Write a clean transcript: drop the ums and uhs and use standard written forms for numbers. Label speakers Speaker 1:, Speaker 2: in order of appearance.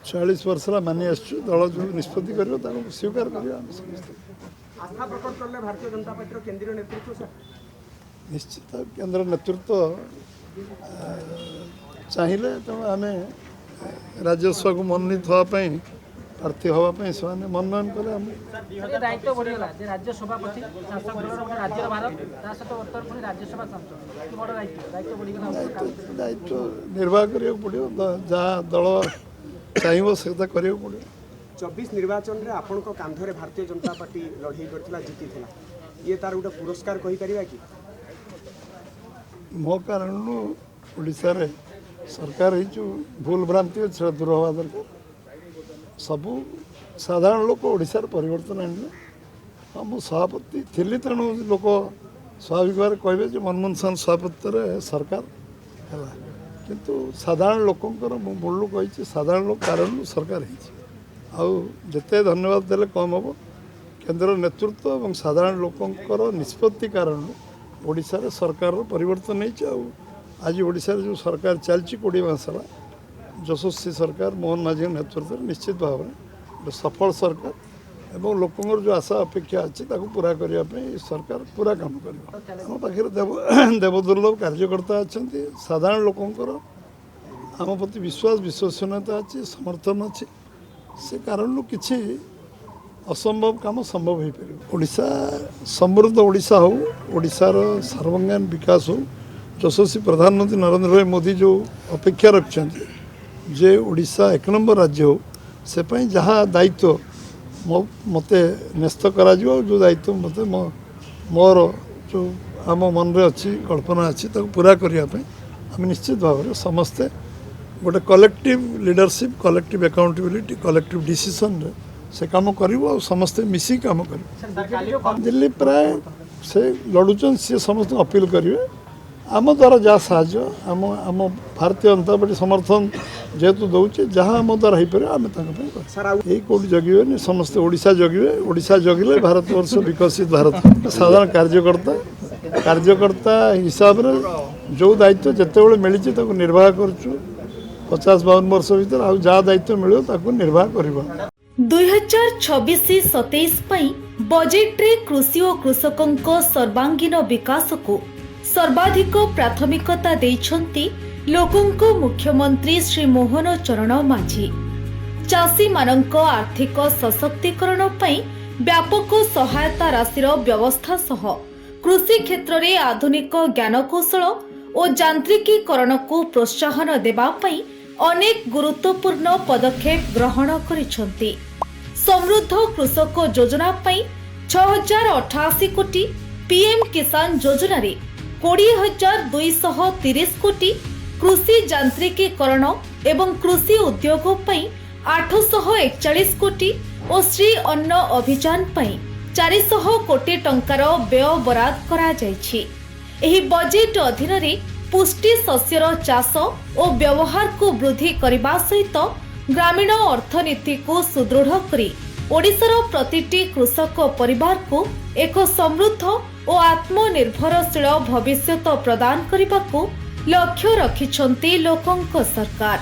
Speaker 1: 40 वर्ष मानि आसु दल जो निष्पत्ति कर स्वीकार कर
Speaker 2: आस्था प्रकट करले भारतीय जनता पार्टी केंद्रीय नेतृत्व सर
Speaker 1: निश्चित केंद्र नेतृत्व चाहिए तेणु आम राज्यसभा को मनोनीत होगापी प्रार्थी हाँपाई से मनोनयन कले
Speaker 3: दायित्व बढ़ीगला राज्य सभापति राज्य भारत राज्यसभा
Speaker 1: दायित्व निर्वाह करा पड़ो जहाँ दल चाहिए से करा पड़ो
Speaker 2: 24 निर्वाचन रे आपण को कांधरे भारतीय जनता पार्टी लड़ाई करथिला जीती थिला ये तार गोटे पुरस्कार कहि परिबा कि
Speaker 1: मो कारण ओडिशा रे सरकार ही जो भूल भ्रांति अच्छे दूर हवा दरकार सबू साधारण लोक ओडिशा रे परिवर्तन आने हाँ मु सभापति थी तेणु लोक स्वाभाविक भाव कहे मनमोहन सिंह सभापति सरकार है किंतु साधारण लोकंर मूलू कही साधारण लोक कारण सरकार जिते धन्यवाद देले कम हम केंद्र नेतृत्व और साधारण लोकंर निष्पत्ति कारण ओडिशा रे सरकार परिवर्तन नहीं आज ओडिशा रे जो सरकार चलती 20 मास यशस्वी सरकार मोहन माझी नेतृत्व निश्चित भाव में सफल सरकार एवं लोकंर जो आशा अपेक्षा अच्छी पूरा करने सरकार पूरा काम कर पाखे देवदुर्लभ कार्यकर्ता अच्छा साधारण लोकंर आम प्रति विश्वास विश्वसनीयता अच्छी समर्थन अच्छी से कारण किसी असंभव काम संभव हो पार ओडिशा समृद्ध ओडिशा हो ओडिशार सर्वांगीन विकास हो यशस्वी प्रधानमंत्री नरेंद्र भाई मोदी जो अपेक्षा रखते जे ओडिशा 1 नंबर राज्य हो से जहाँ दायित्व मते न्यस्त करा जो दायित्व मते मोर जो आम मन रे अच्छी कल्पना अच्छी पूरा करने आम निश्चित भाव में समस्ते गोटे collective leadership collective accountability collective decision से काम करूँ समस्ते मिसी काम कर दिल्ली प्राय से लड़ुचन सी समस्त अपील करेंगे आम द्वारा जहाँ साहय आम आम भारतीय जनता पार्टी समर्थन जेहेतु दौचे जहाँ आम द्वारा हो पारे आम यही कौटी जगह समस्ते ओडिशा जगिए ओडिशा जगिले भारत वर्ष विकसित भारत साधारण कार्यकर्ता हिसाब से जो दायित्व जिते बड़े मिली निर्वाह करुँ 50-52 वर्ष भर आ जहाँ दायित्व मिले निर्वाह कर
Speaker 4: 2026-27 बजेट रे कृषि और कृषकों सर्वांगीन विकास को सर्वाधिक प्राथमिकता देइछंती लोकंको मुख्यमंत्री श्री मोहन चरण माझी चाषी मानक आर्थिक सशक्तिकरण पई व्यापक सहायता राशिर व्यवस्था सह कृषि क्षेत्र रे आधुनिक ज्ञानकौशल और यांत्रिकीकरण को प्रोत्साहन देबा पई अनेक गुरुत्वपूर्ण पदक्षेप ग्रहण करिसंती समृद्ध कृषक योजना पई 6088 कोटी पीएम किसान योजना रे 20,230 कोटी कृषि यांत्रिकीकरण एवं कृषि उद्योग पई 841 कोटी और श्री अन्न अभियान पई 400 कोटी टंकार व्यय बराद करा जायछि। एही बजेट अधीन रे पुष्टि शस्यर चाष और व्यवहार को वृद्धि करने सहित ग्रामीण अर्थनीति को सुदृढ़ करी ओडिशार प्रतिटी कृषक परिवार को एक समृद्ध और आत्मनिर्भरशील भविष्यत प्रदान करने को लक्ष्य रखिछंती लोकंक सरकार।